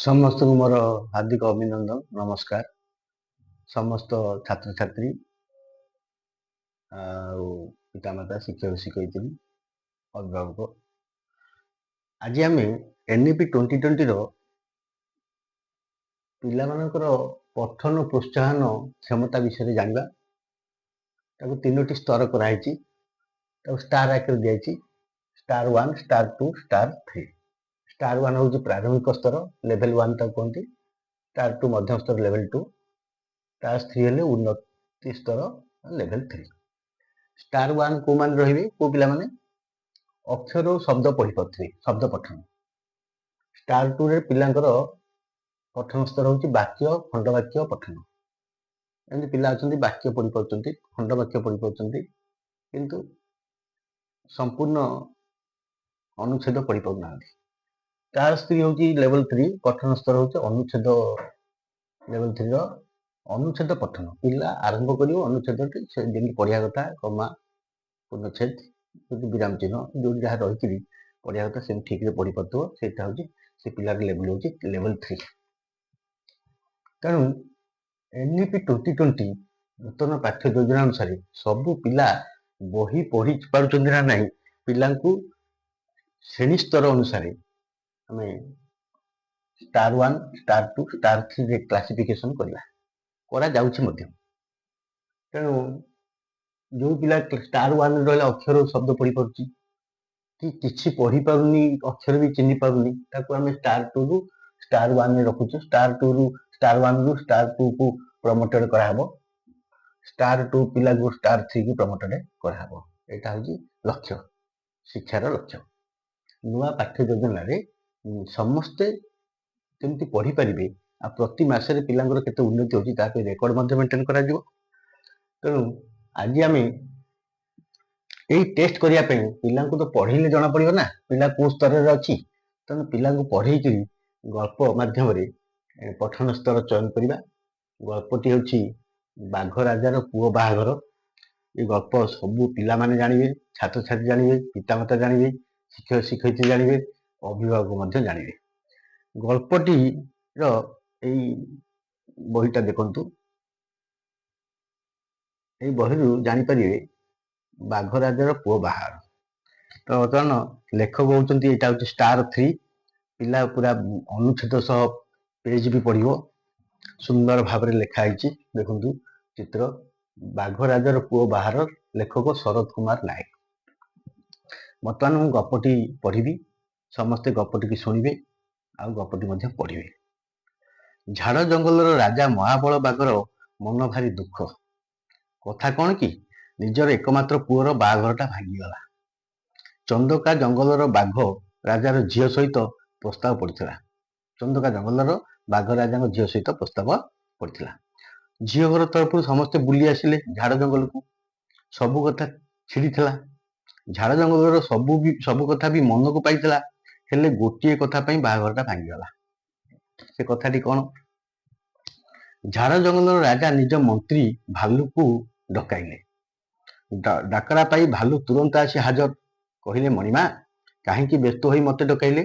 ସମସ୍ତଙ୍କୁ ମୋର ହାର୍ଦ୍ଦିକ ଅଭିନନ୍ଦନ ନମସ୍କାର। ସମସ୍ତ ଛାତ୍ରଛାତ୍ରୀ ଆଉ ପିତାମାତା ଶିକ୍ଷକ ଶିକ୍ଷୟିତ୍ରୀ ଅଭିଭାବକ, ଆଜି ଆମେ NEP 2020 ପିଲାମାନଙ୍କର ପଠନ ପ୍ରୋତ୍ସାହନ କ୍ଷମତା ବିଷୟରେ ଜାଣିବା। ତାକୁ 3ଟି ସ୍ତର କରାଯାଇଛି। ତାକୁ ଷ୍ଟାର ଆକାରରେ ଦିଆଯାଇଛି। Star 1, star 2, star 3। ଷ୍ଟାର 1 ହେଉଛି ପ୍ରାରମ୍ଭିକ ସ୍ତର, ଲେଭେଲ 1 ତାକୁ କୁହନ୍ତି। ଷ୍ଟାର 2 ମଧ୍ୟମ ସ୍ତର, ଲେଭେଲ 2। ଷ୍ଟାର 3 ହେଲେ ଉନ୍ନତି ସ୍ତର, ଲେଭେଲ 3। ଷ୍ଟାର 1 କୋଉମାନେ ରହିବେ? କୋଉ ପିଲାମାନେ ଅକ୍ଷର ଓ ଶବ୍ଦ ପଢିପାରୁଥିବେ, ଶବ୍ଦ ପଠନ। ଷ୍ଟାର 2 ରେ ପିଲାଙ୍କର ପଠନ ସ୍ତର ହେଉଛି ବାକ୍ୟ, ଖଣ୍ଡବାକ୍ୟ ପଠନ। ଏମିତି ପିଲା ଅଛନ୍ତି ବାକ୍ୟ ପଢିପାରୁଛନ୍ତି, ଖଣ୍ଡବାକ୍ୟ ପଢିପାରୁଛନ୍ତି, କିନ୍ତୁ ସମ୍ପୂର୍ଣ୍ଣ ଅନୁଚ୍ଛେଦ ପଢିପାରୁନାହାନ୍ତି। ଷ୍ଟାର 3 ହେଉଛି ଲେଭେଲ 3, ପଠନ ସ୍ତର ହେଉଛି ଅନୁଚ୍ଛେଦ। ଲେଭେଲ 3 ର ଅନୁଚ୍ଛେଦ ପଠନ, ପିଲା ଆରମ୍ଭ କରିବ ଅନୁଚ୍ଛେଦଟି ସେ ଯେମିତି ପଢିବା କଥା, କମା, ପୂର୍ଣ୍ଣଚ୍ଛେଦ, ବିରାମ ଚିହ୍ନ ଯୋଉଠି ଯାହା ରହିକିରି ପଢିବା କଥା ସେମିତି ଠିକରେ ପଢି ପାରୁଥିବ, ସେଇଟା ହଉଛି ସେ ପିଲାର ଲେଭେଲ ହଉଛି ଲେଭେଲ 3। ତେଣୁ NEP 2020 ନୂତନ ପାଠ୍ୟ ଯୋଜନା ଅନୁସାରେ ସବୁ ପିଲା ବହି ପଢି ପାରୁଛନ୍ତି ନା ନାହିଁ, ପିଲାଙ୍କୁ ଶ୍ରେଣୀ ସ୍ତର ଅନୁସାରେ ଆମେ ଷ୍ଟାର 1, ଷ୍ଟାର 2, ଷ୍ଟାର 3 ରେ କ୍ଲାସିଫିକେସନ କରାଯାଉଛି ମଧ୍ୟ। ତେଣୁ ଯୋଉ ପିଲା ଷ୍ଟାର 1 ରେ ରହିଲା ଅକ୍ଷର ଶବ୍ଦ ପଢିପାରୁଛି, କି କିଛି ପଢିପାରୁନି, ଅକ୍ଷର ବି ଚିହ୍ନି ପାରୁନି, ତାକୁ ଆମେ ଷ୍ଟାର 2 ରୁ ଷ୍ଟାର 1 ରେ ରଖୁଛୁ। ଷ୍ଟାର 1 ରୁ ଷ୍ଟାର 2 କୁ ପ୍ରମୋଟେଡ କରାହବ। ଷ୍ଟାର 2 ପିଲାକୁ ଷ୍ଟାର 3 କୁ ପ୍ରମୋଟେଡ କରାହବ। ଏଇଟା ହଉଛି ଲକ୍ଷ୍ୟ, ଶିକ୍ଷାର ଲକ୍ଷ୍ୟ। ନୂଆ ପାଠ୍ୟ ଯୋଜନାରେ ସମସ୍ତେ କେମିତି ପଢିପାରିବେ ଆଉ ପ୍ରତି ମାସରେ ପିଲାଙ୍କର କେତେ ଉନ୍ନତି ହେଉଛି ତା ପାଇଁ ରେକର୍ଡ ମଧ୍ୟ ମେଣ୍ଟେନ କରାଯିବ। ତେଣୁ ଆଜି ଆମେ ଏଇ ଟେଷ୍ଟ କରିବା ପାଇଁ ପିଲାଙ୍କୁ ତ ପଢେଇଲେ ଜଣା ପଡିବ ନା ପିଲା କୋଉ ସ୍ତରରେ ଅଛି। ତେଣୁ ପିଲାଙ୍କୁ ପଢେଇକିରି ଗଳ୍ପ ମାଧ୍ୟମରେ ପଠନ ସ୍ତର ଚୟନ କରିବା। ଗଳ୍ପଟି ହେଉଛି ବାଘ ରାଜାର ପୁଅ ବାହାଘର। ଏ ଗଳ୍ପ ସବୁ ପିଲାମାନେ ଜାଣିବେ, ଛାତ୍ରଛାତ୍ରୀ ଜାଣିବେ, ପିତାମାତା ଜାଣିବେ, ଶିକ୍ଷକ ଶିକ୍ଷୟିତ୍ରୀ ଜାଣିବେ, ଅଭିଭାବକ ମଧ୍ୟ ଜାଣିବେ। ଗଳ୍ପଟିର ଏଇ ବହିଟା ଦେଖନ୍ତୁ। ଏଇ ବହିରୁ ଜାଣିପାରିବେ ବାଘ ରାଜାର ପୁଅ ବାହାଘର। ତ ବର୍ତ୍ତମାନ ଲେଖକ ହଉଛନ୍ତି, ଏଇଟା ହଉଛି ଷ୍ଟାର 3। ପିଲା ପୁରା ଅନୁଚ୍ଛେଦ ସହ ପେଜ ବି ପଢିବ, ସୁନ୍ଦର ଭାବରେ ଲେଖା ହେଇଛି। ଦେଖନ୍ତୁ ଚିତ୍ର, ବାଘ ରାଜାର ପୁଅ ବାହାଘର, ଲେଖକ ଶରତ କୁମାର ନାୟକ। ବର୍ତ୍ତମାନ ମୁଁ ଗପଟି ପଢିବି, ସମସ୍ତେ ଗପଟିକି ଶୁଣିବେ ଆଉ ଗପଟି ମଧ୍ୟ ପଢିବେ। ଝାଡ଼ ଜଙ୍ଗଲର ରାଜା ମହାବଳ ବାଘର ମନ ଭାରି ଦୁଃଖ। କଥା କଣ କି, ନିଜର ଏକମାତ୍ର ପୁଅର ବାହାଘରଟା ଭାଙ୍ଗିଗଲା। ଚନ୍ଦକା ଜଙ୍ଗଲର ବାଘ ରାଜାର ଝିଅ ସହିତ ପ୍ରସ୍ତାବ ପଡିଥିଲା। ଚନ୍ଦକା ଜଙ୍ଗଲର ବାଘ ରାଜାଙ୍କ ଝିଅ ସହିତ ପ୍ରସ୍ତାବ ପଡିଥିଲା। ଝିଅ ଘର ତରଫରୁ ସମସ୍ତେ ବୁଲି ଆସିଲେ ଝାଡ଼ ଜଙ୍ଗଲକୁ। ସବୁ କଥା ଛିଡ଼ିଥିଲା। ଝାଡ଼ ଜଙ୍ଗଲର ସବୁ କଥା ବି ମନକୁ ପାଇଥିଲା, ହେଲେ ଗୋଟିଏ କଥା ପାଇଁ ବାହାଘରଟା ଭାଙ୍ଗିଗଲା। ସେ କଥାଟି କଣ? ଝାଡ଼ ଜଙ୍ଗଲର ରାଜା ନିଜ ମନ୍ତ୍ରୀ ଭାଲୁକୁ ଡକାଇଲେ। ଡାକରା ପାଇ ଭାଲୁ ତୁରନ୍ତ ଆସି ହାଜର। କହିଲେ, ମଣିମା, କାହିଁକି ବ୍ୟସ୍ତ ହୋଇ ମତେ ଡକାଇଲେ?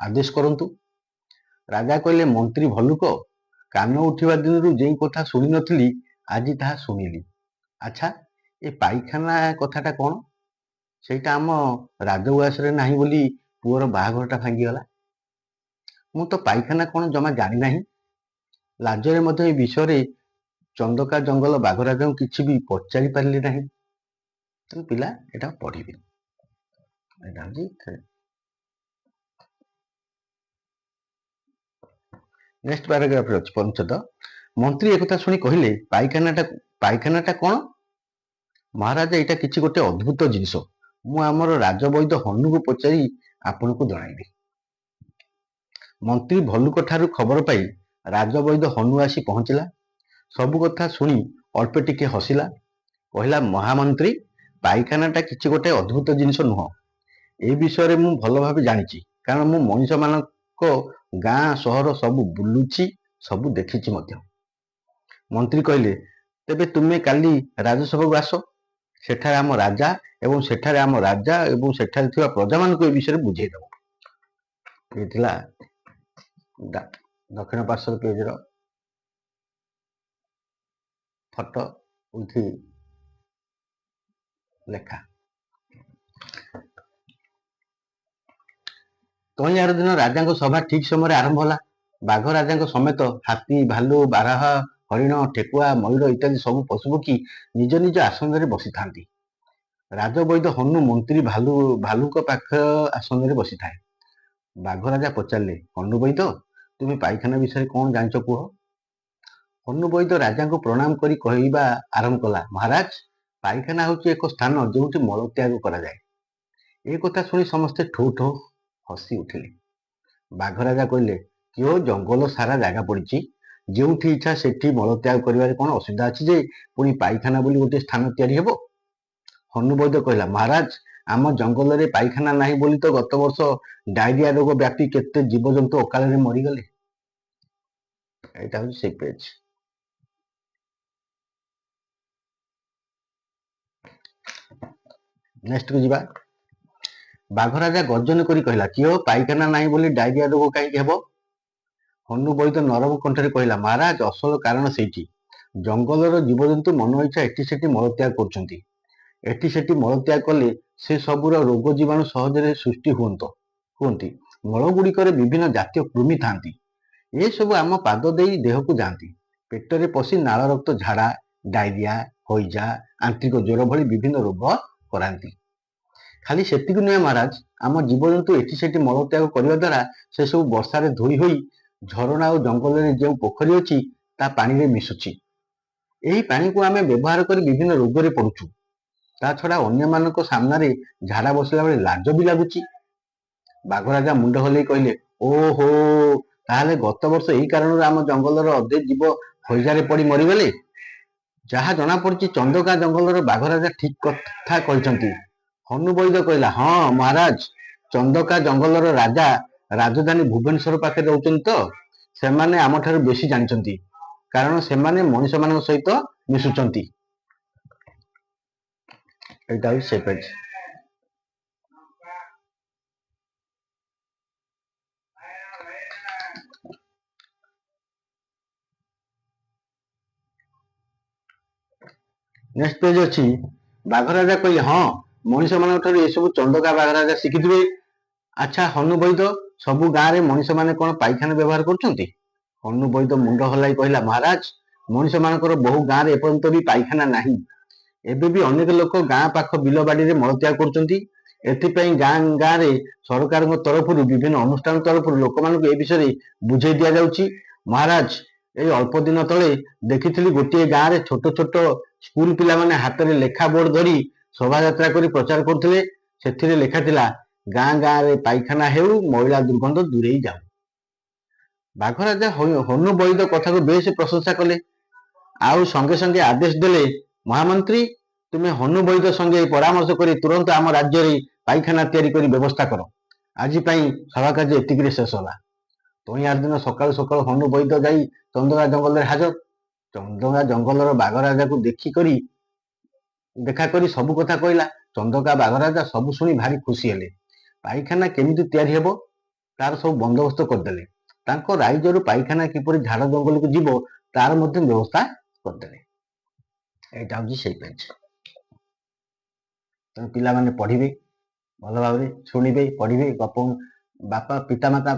ଆଦେଶ କରନ୍ତୁ। ରାଜା କହିଲେ, ମନ୍ତ୍ରୀ ଭଲ୍ଲୁକ, କାନ ଉଠିବା ଦିନରୁ ଯେଉଁ କଥା ଶୁଣି ନଥିଲି ଆଜି ତାହା ଶୁଣିଲି। ଆଚ୍ଛା, ଏ ପାଇଖାନା କଥାଟା କଣ? ସେଇଟା ଆମ ରାଜଉଆସରେ ନାହିଁ ବୋଲି ପୁଅର ବାହାଘରଟା ଭାଙ୍ଗିଗଲା। ମୁଁ ତ ପାଇଖାନା କଣ ଜମା ଜାଣିନାହିଁ। ଲାଜରେ ମଧ୍ୟ ଏ ବିଷୟରେ ଚନ୍ଦକା ଜଙ୍ଗଲ ବାଘ ରାଜାଙ୍କୁ କିଛି ବି ପଚାରି ପାରିଲି ନାହିଁ। ତେଣୁ ପିଲା ଏଟା ପଢିବେ। ଏଟା ହଉଛି ନେକ୍ସଟ ପ୍ୟାରାଗ୍ରାଫରେ ଅଛି ପଞ୍ଚଦ। ମନ୍ତ୍ରୀ ଏକଥା ଶୁଣି କହିଲେ, ପାଇଖାନାଟା କଣ? ମହାରାଜା, ଏଇଟା କିଛି ଗୋଟେ ଅଦ୍ଭୁତ ଜିନିଷ। ମୁଁ ଆମର ରାଜବୈଦ୍ୟ ହନୁକୁ ପଚାରି ଆପଣଙ୍କୁ ଜଣାଇବି। ମନ୍ତ୍ରୀ ଭଲ୍ଲୁକ ଠାରୁ ଖବର ପାଇ ରାଜବୈଦ୍ୟ ହନୁ ଆସି ପହଞ୍ଚିଲା। ସବୁ କଥା ଶୁଣି ଅଳ୍ପ ଟିକେ ହସିଲା। କହିଲା, ମହାମନ୍ତ୍ରୀ, ପାଇଖାନାଟା କିଛି ଗୋଟେ ଅଦ୍ଭୁତ ଜିନିଷ ନୁହଁ। ଏ ବିଷୟରେ ମୁଁ ଭଲ ଭାବେ ଜାଣିଛି, କାରଣ ମୁଁ ମଣିଷ ମାନଙ୍କ ଗାଁ ସହର ସବୁ ବୁଲୁଛି, ସବୁ ଦେଖିଛି ମଧ୍ୟ। ମନ୍ତ୍ରୀ କହିଲେ, ତେବେ ତୁମେ କାଲି ରାଜସଭାକୁ ଆସ। ସେଠାରେ ଆମ ରାଜା ଏବଂ ସେଠାରେ ଥିବା ପ୍ରଜାମାନଙ୍କୁ ଏ ବିଷୟରେ ବୁଝେଇଦେବ। ଏ ଥିଲା दक्षिण पार्श्व पेज फटो उठी लेखा। तैयार दिन राजा सभा ठीक समय आरंभ होला। बाघ राजा समेत हाथी भालू बारह हरिण ठेकुआ मयूर इत्यादि सब पशुपक्षी निज निज आसन में बसी था। राजवैद्य हनु मंत्री भालू पाख आसन में बसी थाए। बाघ राजा पचारे, हनु वैद्य तुम्हें पायखाना विषय कौन जांच कह। हनु वैद्य राजा को प्रणाम करी कहवा आरंभ कला, महाराज पायखाना हूँ एक स्थान जो मल त्याग कराए। ए कथा शुणी समस्ते ठो ठो हसी उठिले। बाघ राजा कहले, क्यों जंगल सारा जगह पड़ी, जो इच्छा से मल त्याग कर कौन असुविधा अच्छी जे पुणी पायखाना बोली गोटे स्थान तैयारी हेबो। हनु वैद्य कहला, महाराज आम जंगल में पायखाना नहीं बोली तो गत वर्ष डायरिया रोग व्यापी केते जीवजंतु अकाल मरीगले। यहाँ से पेज। नेक्स्ट को जीवा। बाघ राजा गर्जन करी कहला, कियो पायखाना नहीं बोली डायरिया रोग कहीं हेबो। हनु वैद्य नरम कंठरे कहला, महाराज असल कारण सेठी जंगलर जीवजंतु मन इच्छा एटी सेठी मलत्याग करछंती। एटी सेठी मलत्याग कले से सबुर रोग जीवाणु सहजरे सृष्टि हुअंती। मल गुड़िकर विभिन्न जातीय कृमि थांती। ये सब आम पाद देई देह को जाती। पेटरे पशि नाल रक्त झाड़ा डायरिया हईजा आंतरिक ज्वर भली विभिन्न रोग कराती। खाली सेतिक नुहे महाराज, आम जीवजंतु एटी सेठी मलत्याग करने द्वारा से सब वर्षार धोई होई झरणा और जंगल में जो पोखरी अच्छी ता पानी रे मिशुची। यही पानी को आम व्यवहार कर विभिन्न रोग रे पड़ुचु। ता छड़ा अन्य मानक सामने झाड़ा बसला बेले लाज भी लगुच। बाघ राजा मुंड हल्ई कहले, ओहो ताहले गत वर्ष यही कारण आम जंगलर अधे जीव हईजारे पड़ी मरीगले। जहाँ जना पड़ी चंदका जंगलर बाघ राजा ठीक कथा कहते। हनु वैद्य कहला, हाँ महाराज चंदका जंगलर राजा राजधानी भुवनेश्वर पाखे रहउछन तो सेमाने आम ठारू बेसी जानछंती, कारण सेमाने मनुष्य मान सहित मिशुचंती। एटा से पेज। नेक्स्ट पेज अच्छी। बाघ राजा कहले, हाँ मनुष्य मान ठारू ये सब चंदका बाघ राजा शिखिथिबे। अच्छा हनु वैद्य सबु गाँव में मनुष्य माने कौन पायखाना व्यवहार करछंती। हनु वैद्य मुंड हलाई कहला, महाराज मनुष्य मानकर बहु गाँव में एपर्यंत भी पायखाना नहीं। एबे भी अनेक लोक गाँ पाख बिल बाड़ी रे मलत्याग करछंती। एथिपाई गाँ गाँ रे सरकार तरफ विभिन्न अनुष्ठान तरफ लोक मानक ए विषय बुझे दिया जाउची। महाराज ए अल्प दिन तले देखिथिली गोटे गाँ रे छोट छोट स्कूल पिला माने हाथ रे लेखा बोर्ड धरी शोभा यात्रा करी प्रचार करथिले। सेथिरे लेखा थिला, गाँ गाँ रे पायखाना हेउ महिला दुर्गंध दूरेई जाऊ। बाघ राजा हनु वैद्य कथा को बेस प्रशंसा कले। आउ संगे संगे आदेश देले, महामंत्री तुम्हें हनु वैद्य संगे परामर्श करी तुरंत आम राज्य रे पायखाना तैयारी करी व्यवस्था करो। आज पई सभा कार्य एतिक शेष होला। तैयार दिन सकाळु सकाळु हनु वैद्य जाई चंदका जंगल रे हाजर। चंदका जंगलर बाघ राजा को देखा करी सबु कथा कहला। चंदका बाघ राजा सबु शुणी भारी खुशी हेले। पायखाना केमिति तैयारी हेबो तार सब बंदोबस्त करदेले। तांको राइजरु पायखाना किपरि झाड़ जंगल को जीवो तार मध्य व्यवस्था करदेले। एटा होची सेई पेज। तो पिला माने पढ़िबे भल भाव शुणिबे पढ़िबे गप बापा पितामाता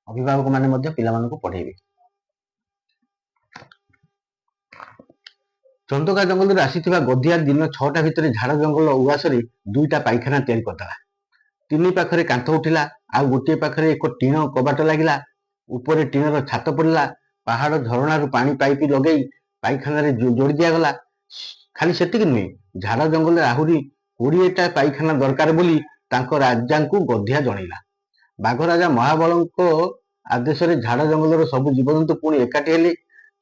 अभिभावक माने मध्य पिला मानकु पढ़ेबे। चंदका जंगल रे आसीथिबा गधिया दिन 6टा भितरे झाड़ जंगल उआसरे 2टा पायखाना तैयारी करदेला। 3 पाखरे कांथ उठिला, आ गोटे पाखरे एक टीण कबाट लागिला। ऊपर टीणर छात पड़िला। पहाड़ झरणारू पानी पाइप लगेई पायखाना रे जोड़ी दियागला। खाली सेतिक नुहे, झाड़ जंगल आहुरी 20टा पायखाना दरकार बोली तांको राजांकु गधिया जणैला। बाघ राजा महाबलंको आदेश रे झाड़ जंगलर सब जीवजंतु पुणी एकाठी हेले।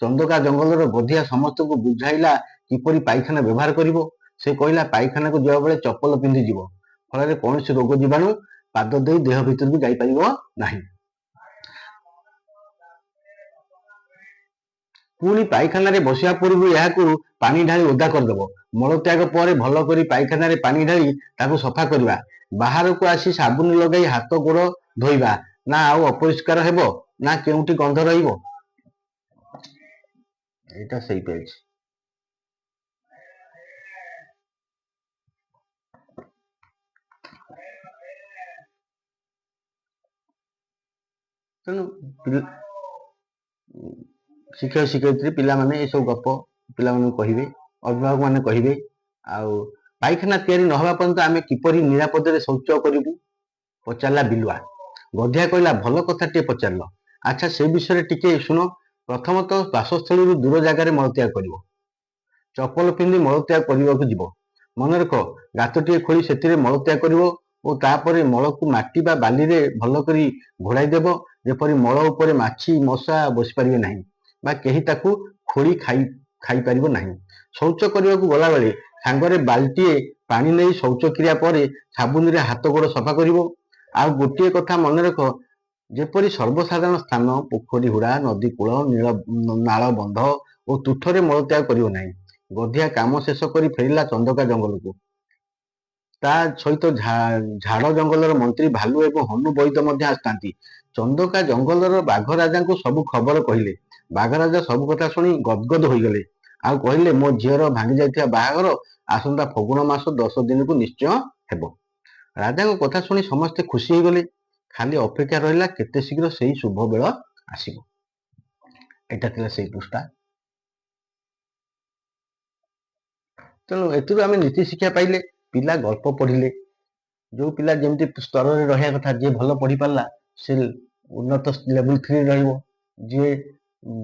चंदका जंगलर गधिया समस्त को बुझाइला किपरि पायखाना व्यवहार करिवो। से कहला, पायखाना को जिबा बेले चप्पल पिंधि जीवो, फल कौन रोग जीवाणु पाद दे देह भीतर को जाई परिबो नाही। पुणी पायखाना रे बसिया पूर्व याकू पानी ढाली ओदा करदेबो। मलत्याग पर भल करी पायखाना रे पानी ढाली ताकू सफा करवा। बाहर को आसी साबुन लगाई हाथ गोड़ धोइबा ना आउ अपरिष्कार हेबो। ନା କେଉଁଠି ଗନ୍ଧ ରହିବ? ଏଇଟା ସେଇ ପେଜ। ତେଣୁ ଶିକ୍ଷକ ଶିକ୍ଷୟିତ୍ରୀ ପିଲାମାନେ ଏସବୁ ଗପ ପିଲାମାନଙ୍କୁ କହିବେ, ଅଭିଭାବକ ମାନେ କହିବେ। ଆଉ ପାଇଖାନା ତିଆରି ନହେବା ପର୍ଯ୍ୟନ୍ତ ଆମେ କିପରି ନିରାପଦରେ ଶୌଚ କରିବୁ? ପଚାରିଲା ବିଲୁଆ। ଗଧିଆ କହିଲା, ଭଲ କଥାଟିଏ ପଚାରିଲ। ଆଚ୍ଛା, ସେ ବିଷୟରେ ଟିକେ ଶୁଣ। ପ୍ରଥମତଃ ବାସସ୍ଥଳୀରୁ ଦୂର ଜାଗାରେ ମଳତ୍ୟାଗ କରିବ। ଚପଲ ପିନ୍ଧି ମଳତ୍ୟାଗ କରିବାକୁ ଯିବ। ମନେ ରଖ, ଗାତଟିଏ ଖୋଳି ସେଥିରେ ମଳତ୍ୟାଗ କରିବ ଓ ତାପରେ ମଳକୁ ମାଟି ବା ବାଲିରେ ଭଲ କରି ଘୋଡ଼ାଇ ଦେବ, ଯେପରି ମଳ ଉପରେ ମାଛି ମଶା ବସିପାରିବେ ନାହିଁ ବା କେହି ତାକୁ ଖୋଳି ଖାଇପାରିବ ନାହିଁ। ଶୌଚ କରିବାକୁ ଗଲାବେଳେ ସାଙ୍ଗରେ ବାଲ୍ଟିଏ ପାଣି ନେଇ ଶୌଚ କ୍ରିୟା ପରେ ସାବୁନରେ ହାତ ଗୋଡ଼ ସଫା କରିବ। ଆଉ ଗୋଟିଏ କଥା ମନେ ରଖ, ଯେପରି ସର୍ବସାଧାରଣ ସ୍ଥାନ, ପୋଖରୀ ହୁଡ଼ା, ନଦୀ କୂଳ, ନାଳ ବନ୍ଧ ଓ ତୁଠରେ ମଳତ୍ୟାଗ କରିବ ନାହିଁ। ଗଧିଆ କାମ ଶେଷ କରି ଫେରିଲା ଚନ୍ଦକା ଜଙ୍ଗଲକୁ। ତା ସହିତ ଝାଡ଼ ଜଙ୍ଗଲର ମନ୍ତ୍ରୀ ଭାଲୁ ଏବଂ ହନୁ ବୈଦ ମଧ୍ୟ ଆସିଥାନ୍ତି। ଚନ୍ଦକା ଜଙ୍ଗଲର ବାଘ ରାଜାଙ୍କୁ ସବୁ ଖବର କହିଲେ। ବାଘ ରାଜା ସବୁ କଥା ଶୁଣି ଗଦଗଦ ହୋଇଗଲେ। ଆଉ କହିଲେ, ମୋ ଝିଅର ଭାଙ୍ଗି ଯାଇଥିବା ବାହାଘର ଆସନ୍ତା ଫଗୁଣ ମାସ 10 ଦିନକୁ ନିଶ୍ଚୟ ହେବ। ରାଜାଙ୍କ କଥା ଶୁଣି ସମସ୍ତେ ଖୁସି ହୋଇଗଲେ। ଖାଲି ଅପେକ୍ଷା ରହିଲା କେତେ ଶୀଘ୍ର ସେଇ ଶୁଭ ବେଳ ଆସିବ। ଏଇଟା ଥିଲା ସେଇ ପୃଷ୍ଠା। ତେଣୁ ଏଥିରୁ ଆମେ ନୀତି ଶିକ୍ଷା ପାଇଲେ। ପିଲା ଗଳ୍ପ ପଢିଲେ, ଯୋଉ ପିଲା ଯେମିତି ସ୍ତରରେ ରହିବା କଥା, ଯିଏ ଭଲ ପଢି ପାରିଲା ସେ ଉନ୍ନତ ଲେବୁଲ 3 ରହିବ। ଯିଏ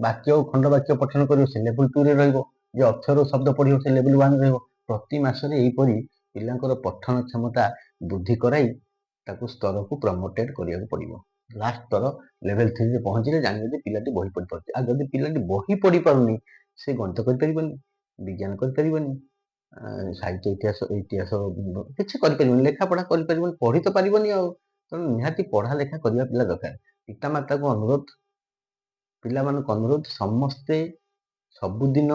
ବାକ୍ୟ ଓ ଖଣ୍ଡ ବାକ୍ୟ ପଠନ କରିବ ସେ ଲେବୁଲ 2 ରେ ରହିବ। ଯିଏ ଅକ୍ଷର ଶବ୍ଦ ପଢିବ ସେ ଲେବୁଲ 1 ରହିବ। ପ୍ରତି ମାସରେ ଏହିପରି ପିଲାଙ୍କର ପଠନ କ୍ଷମତା ବୃଦ୍ଧି କରାଇ ତାକୁ ସ୍ତରକୁ ପ୍ରମୋଟେଡ କରିବାକୁ ପଡିବ। ଲାଷ୍ଟ ସ୍ତର ଲେଭେଲ 3 ରେ ପହଞ୍ଚିଲେ ଜାଣିବେ ଯେ ପିଲାଟି ବହି ପଢି ପାରୁଛି। ଆଉ ଯଦି ପିଲାଟି ବହି ପଢି ପାରୁନି, ସେ ଗଣିତ କରିପାରିବନି, ବିଜ୍ଞାନ କରିପାରିବନି, ସାହିତ୍ୟ ଇତିହାସ କିଛି କରିପାରିବନି, ଲେଖାପଢା କରିପାରିବନି, ପଢି ତ ପାରିବନି ଆଉ। ତେଣୁ ନିହାତି ପଢା ଲେଖା କରିବା ପିଲା ଦରକାର। ପିତାମାତାକୁ ଅନୁରୋଧ, ପିଲାମାନଙ୍କୁ ଅନୁରୋଧ, ସମସ୍ତେ ସବୁଦିନ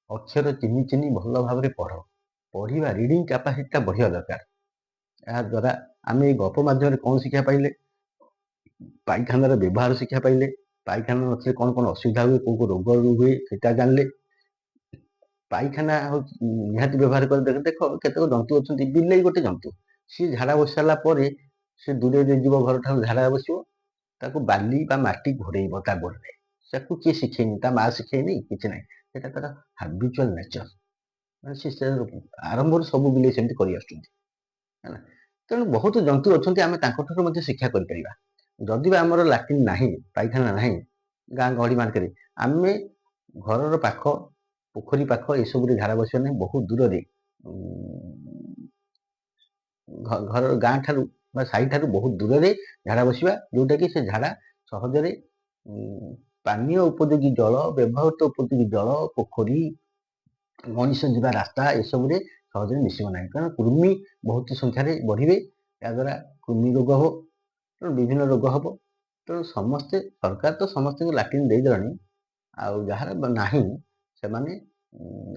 ଅକ୍ଷର ଚିହ୍ନି ଚିହ୍ନି ଭଲ ଭାବରେ ପଢ। ପଢିବା, ରିଡିଂ କାପାସିଟିଟା ବଢିବା ଦରକାର। ଏହା ଦ୍ୱାରା ଆମେ ଏଇ ଗପ ମାଧ୍ୟମରେ କ'ଣ ଶିକ୍ଷା ପାଇଲେ? ପାଇଖାନାର ବ୍ୟବହାର ଶିକ୍ଷା ପାଇଲେ। ପାଇଖାନା ନଥିଲେ କ'ଣ କ'ଣ ଅସୁବିଧା ହୁଏ, କୋଉ କୋଉ ରୋଗ ହୁଏ ସେଟା ଜାଣିଲେ। ପାଇଖାନା ନିହାତି ବ୍ୟବହାର କରି ଦେଖ କେତେକ ଜନ୍ତୁ ଅଛନ୍ତି। ବିଲେଇ ଗୋଟେ ଜନ୍ତୁ, ସିଏ ଝାଡ଼ା ବସି ସାରିଲା ପରେ ସେ ଦୂରରେ ଯିବ, ଘର ଠାରୁ ଝାଡ଼ା ବସିବ, ତାକୁ ବାଲି ବା ମାଟି ଘୋଡ଼େଇବ ତା ଗୋଡ଼ରେ। ତାକୁ କିଏ ଶିଖେଇନି, ତା ମା ଶିଖେଇନି, କିଛି ନାହିଁ। ସେଟା ତାର ହାବିଚୁଆଲ ନେଚର। ମାନେ ସେ ଆରମ୍ଭରୁ ସବୁ ବିଲେଇ ସେମିତି କରି ଆସୁଛନ୍ତି ହେଲା। ତେଣୁ ବହୁତ ଜନ୍ତୁ ଅଛନ୍ତି, ଆମେ ତାଙ୍କଠାରୁ ମଧ୍ୟ ଶିକ୍ଷା କରିପାରିବା। ଯଦି ବା ଆମର ଲାଟ୍ରିନ୍ ନାହିଁ, ପାଇଖାନା ନାହିଁ ଗାଁ ଗହଳି ମାନଙ୍କରେ, ଆମେ ଘରର ପାଖ ପୋଖରୀ ପାଖ ଏସବୁରେ ଝାଡ଼ା ବସିବା ନାହିଁ। ବହୁତ ଦୂରରେ ଘର ଗାଁ ଠାରୁ ବା ସାହି ଠାରୁ ବହୁତ ଦୂରରେ ଝାଡ଼ା ବସିବା, ଯୋଉଟାକି ସେ ଝାଡ଼ା ସହଜରେ ପାନୀୟ ଉପଯୋଗୀ ଜଳ, ବ୍ୟବହୃତ ଉପଯୋଗୀ ଜଳ, ପୋଖରୀ, ମଣିଷ ଯିବା ରାସ୍ତା ଏସବୁରେ ସହଜରେ ମିଶିବ ନାହିଁ। କାରଣ କୃମି ବହୁତ ସଂଖ୍ୟାରେ ବଢ଼ିବେ, ଏହାଦ୍ୱାରା କୃମି ରୋଗ ହେବ, ତେଣୁ ବିଭିନ୍ନ ରୋଗ ହେବ। ତେଣୁ ସମସ୍ତେ, ସରକାର ତ ସମସ୍ତଙ୍କୁ ଲାଟ୍ରିନ୍ ଦେଇଦେଲାଣି, ଆଉ ଯାହାର ନାହିଁ ସେମାନେ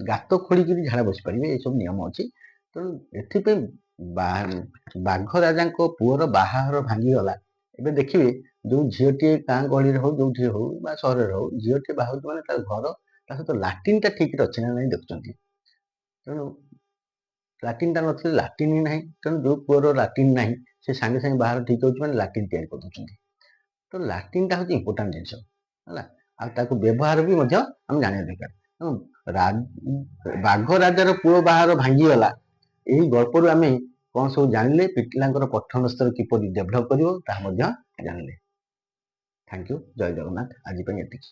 ଗାତ ଖୋଳିକିରି ଝାଡ଼ା ବସି ପାରିବେ, ଏସବୁ ନିୟମ ଅଛି। ତେଣୁ ଏଥିପାଇଁ ବାଘ ରାଜାଙ୍କ ପୁଅର ବାହାଘର ଭାଙ୍ଗିଗଲା। ଏବେ ଦେଖିବେ ଯୋଉ ଝିଅଟିଏ ଗାଁ ଗହଳିରେ ହଉ, ଯୋଉଠି ହଉ ବା ସହରରେ ହଉ, ଝିଅଟିଏ ବାହା ହଉଛି ମାନେ ତାର ଘର, ତା ସହିତ ଲାଟ୍ରିନ୍ଟା ଠିକରେ ଅଛି ନା ନାହିଁ ଦେଖୁଛନ୍ତି। ତେଣୁ ଲାଟ୍ରିନ୍ଟା ନଥିଲେ ଲାଟ୍ରିନ୍ ହିଁ ନାହିଁ। ତେଣୁ ଯୋଉ ପୁଅର ଲାଟ୍ରିନ୍ ନାହିଁ ସେ ସାଙ୍ଗେ ସାଙ୍ଗେ ବାହାଘର ଠିକ ହେଉଛି ମାନେ ଲାଟ୍ରିନ୍ ତିଆରି କରିଦେଉଛନ୍ତି। ତ ଲାଟ୍ରିନ୍ଟା ହେଉଛି ଇମ୍ପୋର୍ଟାଣ୍ଟ ଜିନିଷ ହେଲା। ଆଉ ତାକୁ ବ୍ୟବହାର ବି ମଧ୍ୟ ଆମେ ଜାଣିବା ଦରକାର। ବାଘ ରାଜାର ପୁଅ ବାହାଘର ଭାଙ୍ଗିଗଲା, ଏହି ଗଳ୍ପରୁ ଆମେ କ'ଣ ସବୁ ଜାଣିଲେ? ପିଲାଙ୍କର ପଠନ ସ୍ତର କିପରି ଡେଭଲପ କରିବ ତାହା ମଧ୍ୟ ଜାଣିଲେ। Thank you. ଜୟ ଜଗନ୍ନାଥ। ଆଜି ପାଇଁ ଏତିକି।